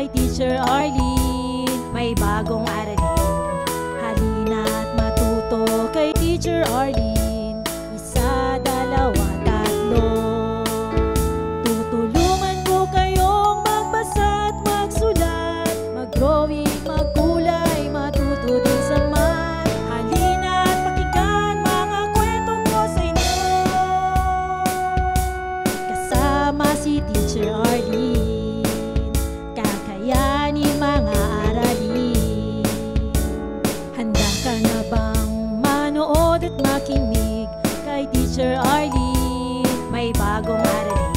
kay Teacher Arlene. May bagong aralin, halina't matuto kay Teacher Arlene. Isa, dalawa, tatlo. Tutulungan ko kayong magbasa at magsulat, mag-drawing, magkulay, matuto din sa math. Halina't pakinggan mga kwento ko sa inyo, kasama si Teacher Arlene. Kakayanin mga aralin. Handa ka na bang manood at makinig kay Teacher Arlene? May bagong aralin,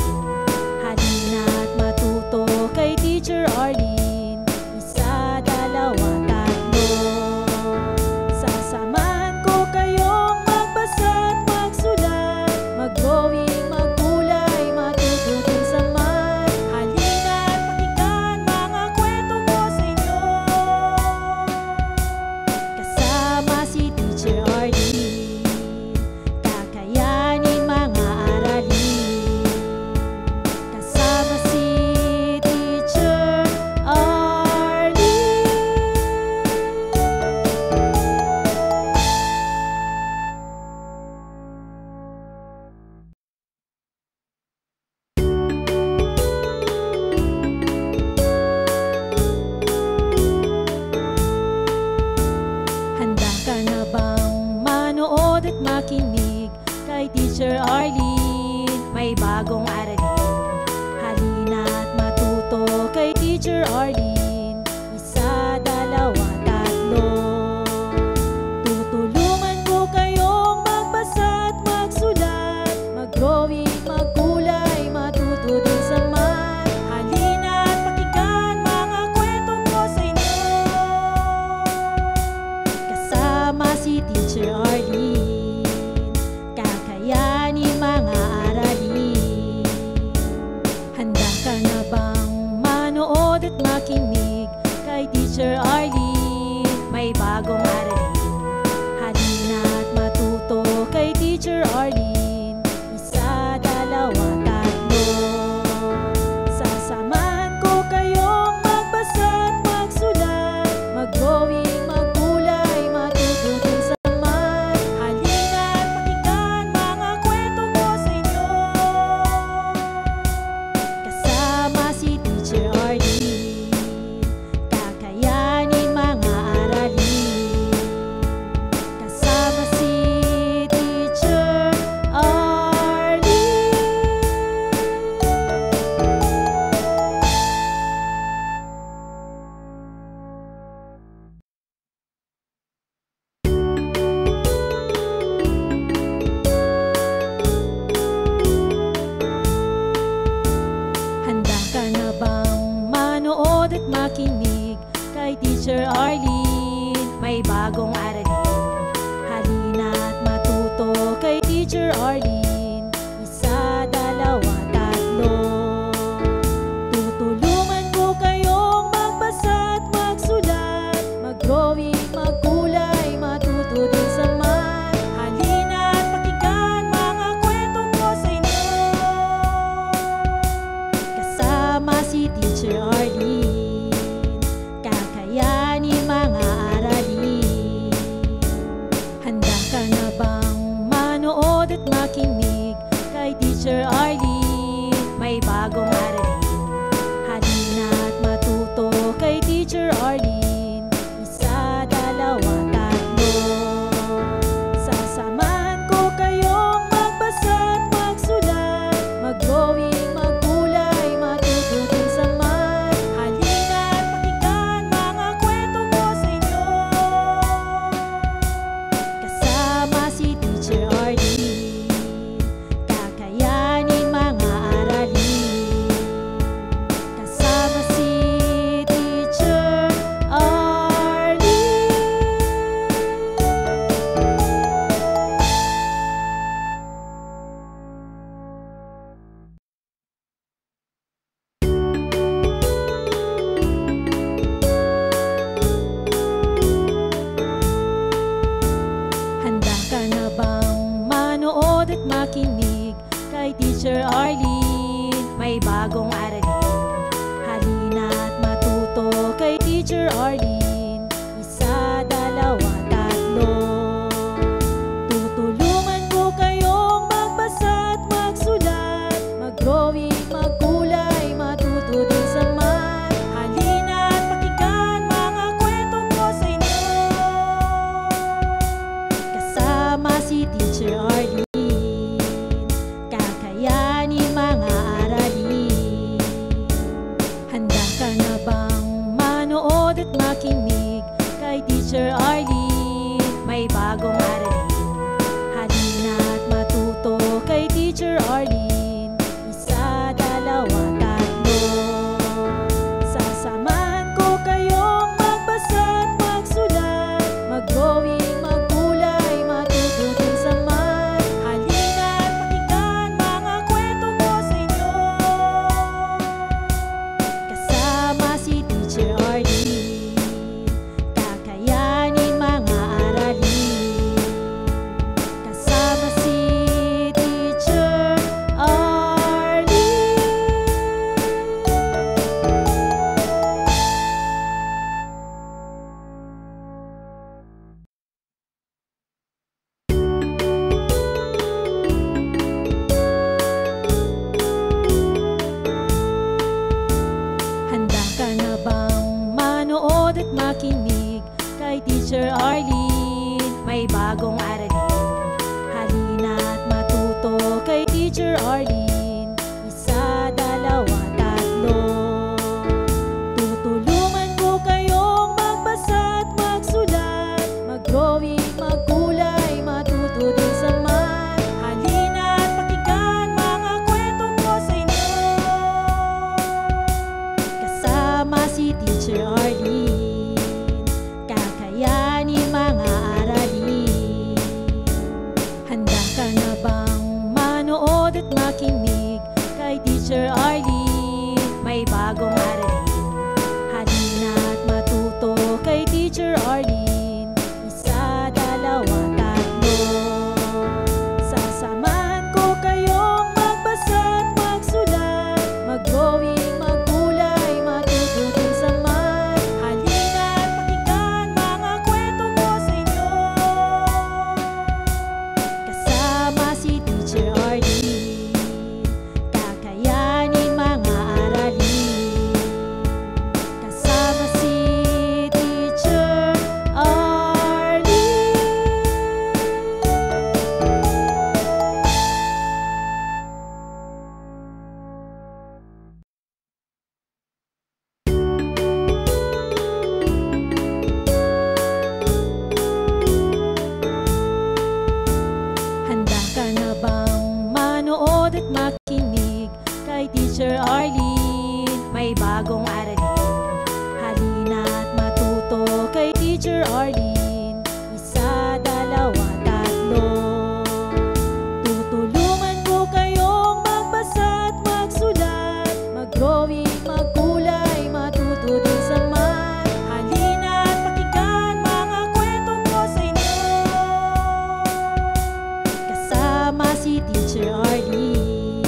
halina't matuto kay Teacher Arlene. Isa, dalawa, tatlo. Sasamahan ko kayong magbasa at magsulat, mag-drawing, magkulay, matuto din sa math. Halina't pakinggan mga kwento ko sa inyo, kasama si Teacher Arlene. Kakayanin mga aralin, kasama si Teacher Arlene. Handa ka na bang manood at makinig kay Teacher Arlene? May bagong aralin, halina't matuto kay Teacher Arlene. Isa, dalawa, tatlo. Tutulungan ko kayong magbasa at magsulat, mag-drawing, magkulay, matuto din sa math. Halina't pakinggan mga kwento ko sa inyo, kasama si Teacher Arlene. Kakayanin mga aralin. Handa ka na bang manood at makinig kay Teacher Arlene? May bagong aralin, halina't matuto kay Teacher Arlene. Isa, dalawa, tatlo. Sasamahan ko kayong magbasa at magsulat, mag-drawing, magkulay, matuto din sa math. Halina't pakinggan mga kwento ko sa inyo, kasama si Teacher Arlene. Kakayanin mga aralin, kasama si Teacher Arlene. Handa ka na bang manood at makinig kay Teacher Arlene? May bagong aralin, halina't matuto kay Teacher Arlene. Isa, dalawa, tatlo. Tutulungan ko kayong magbasa at magsulat, mag-drawing, magkulay, matuto din sa math. Halina't pakinggan mga kwento ko sa inyo, kasama si Teacher Arlene. Kakayanin mga aralin. Handa ka na bang manood at makinig Teacher Arlene. Isa, dalawa, tatlo. Tutulungan ko kayong magbasa at magsulat, mag-drawing, magkulay, matuto din sa math. Halina at pakinggan mga kwento ko sa inyo. Kasama si Teacher Arlene, kakayanin mga aralin. Handa ka na bang manood at makinig kay Teacher Arlene? May bagong aralin. Halina at matuto kay Teacher Arlene. Isa, dalawa, tatlo. Sasamahan ko kayong magbasa at magsulat, mag-drawing, magkulay, matuto din sa math. Halina at pakinggan mga kwento ko sa inyo. Kasama si Teacher Arlene, kakayanin mga aralin. Kasama si Teacher Arlene. Handa ka na bang manood at makinig kay Teacher Arlene? May bagong aralin. Halina at matuto kay Teacher Arlene. Isa, dalawa, tatlo. Tutulungan ko kayong magbasa at magsulat, mag-drawing, magkulay, matuto din sa math. Halina at pakinggan mga kwento ko sa inyo. Kasama si Teacher Arlene, kakayanin mga aralin. Handa ka na bang manood at makinig kay Teacher Arlene? May bagong aralin. Halina at matuto kay Teacher Arlene. Isa, dalawa, tatlo. Sasamahan ko kayong magbasa at magsulat, mag-drawing, magkulay, matuto din sa math. Halina at pakinggan mga kwento ko sa inyo. Kasama si Teacher Arlene, kakayanin mga aralin. Kasama si Teacher Arlene. Handa ka na bang manood at makinig kay Teacher Arlene? May bagong aralin. Halina at matuto kay Teacher Arlene. Isa, dalawa, tatlo. Tutulungan ko kayong magbasa at magsulat, mag-drawing, magkulay, matuto din sa math. Halina at pakinggan mga kwento ko sa inyo. Kasama si Teacher Arlene,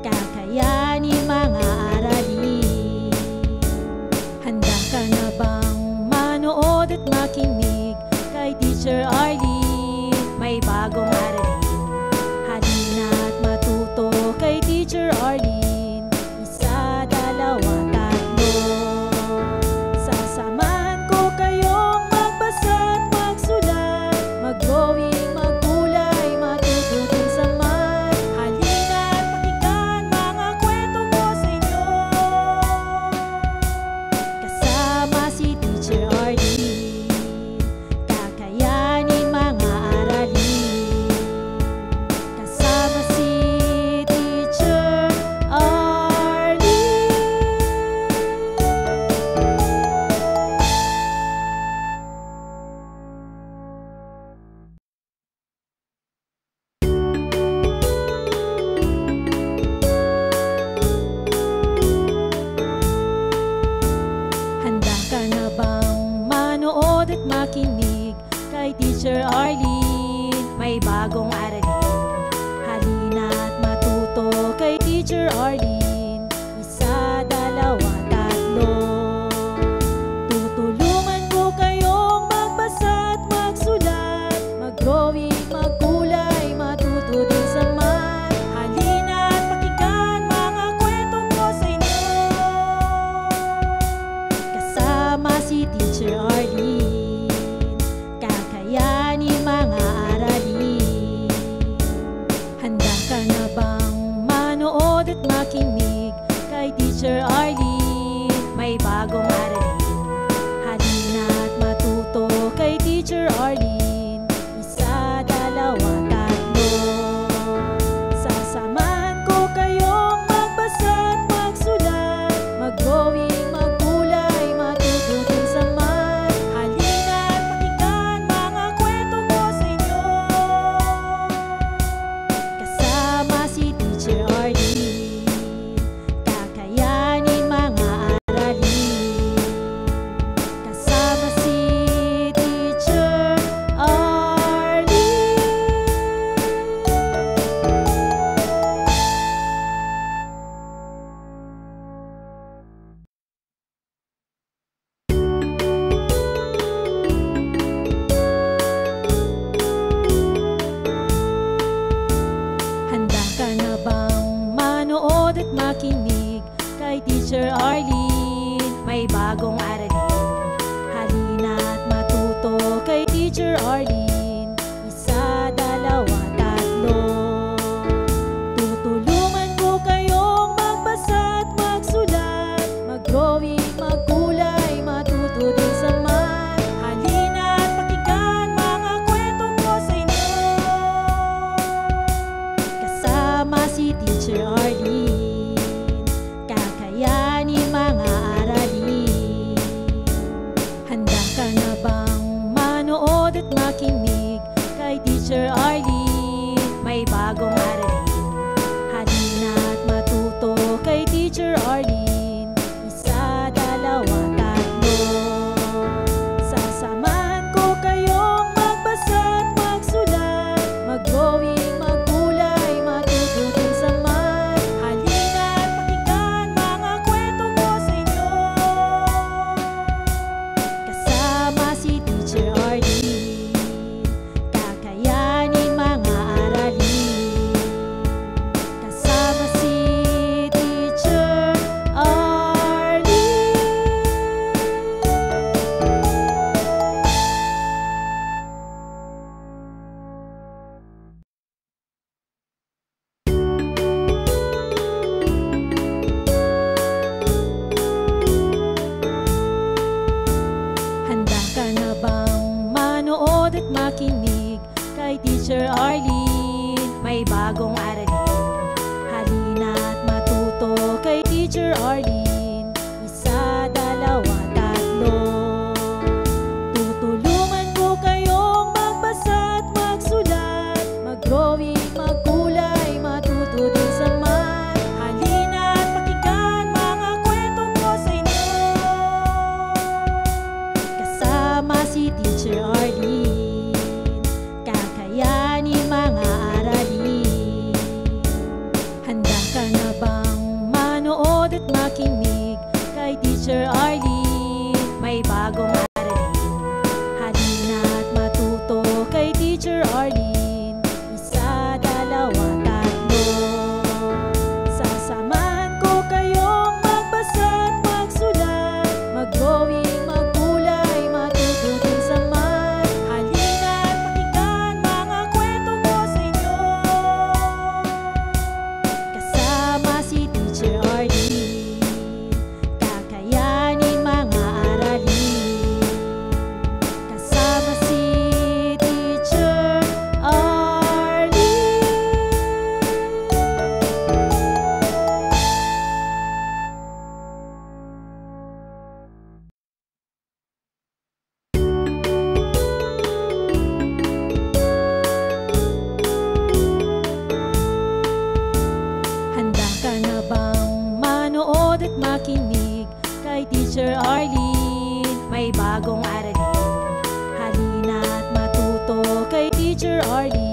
kakayanin mga aralin. Handa ka na bang manood at makinig kay Teacher Arlene? May bagong aralin. Halina at matuto kay Teacher Arlene. Isa, dalawa, tatlo. Sasamahan ko kayong magbasa at magsulat, mag-drawing, magkulay, matuto din sa math. Halina at pakinggan mga kwento ko sa inyo. Kasama si Teacher Arlene, kakayanin mga aralin. Kasama si Teacher Arlene. Handa ka na bang manood at makinig kay Teacher Arlene? May bagong aralin. Halina at matuto kay Teacher Arlene. Isa, dalawa, tatlo. bagong aralin. Halina't matuto kay Teacher Arlene. Isa, dalawa, tatlo. Sasamahan ko kayong magbasa't magsulat, mag-drawing, maggulay, matuto din sa math. Halina't pakinggan mga kwento ko sa inyo. Kasama si Teacher Arlene, kakayanin mga aralin. Kasama si Teacher Arlene. Handa ka na bang manood at makinig kay Teacher Arlene? May bagong aralin. Halina't matuto kay Teacher Arlene. Isa, dalawa, tatlo. Tutulungan ko kayong magbasa at magsulat, mag-drawing, magkulay, matuto din sa math. Halina't pakinggan mga kwento ko sa inyo. Kasama si Teacher Arlene, kakayanin mga aralin. Handa ka na bang manood at makinig kay Teacher Arlene? May bagong aralin. Halina't matuto kay Teacher Arlene. Isa, dalawa, tatlo. Sasamahan ko kayong magbasa at magsulat, mag-drawing, magkulay, matuto din sa math. Halina't pakinggan mga kwento ko sa inyo. Kasama si Teacher Arlene, kakayanin mga aralin. Kasama si Teacher Arlene. Handa ka na bang manood at makinig kay Teacher Arlene? May bagong aralin. Halina't matuto kay Teacher Arlene. Isa, dalawa, tatlo. Tutulungan ko kayong magbasa at magsulat, mag-drawing, magkulay, matuto din sa math. Halina't pakinggan mga kwento ko sa inyo. Kasama si Teacher Arlene, kakayanin mga aralin. Handa ka na bang manood at makinig kay Teacher Arlene? May bagong aralin. Halina't matuto kay Teacher Arlene. Isa, dalawa, tatlo. Sasamahan ko kayong magbasa at magsulat, mag-drawing, magkulay, matuto din sa math. Halina't pakinggan mga kwento ko sa inyo. Kasama si Teacher Arlene, kakayanin mga aralin. Kasama si Teacher Arlene. Handa ka na bang manood at makinig kay Teacher Arlene? May bagong aralin. Halina't matuto kay Teacher Arlene.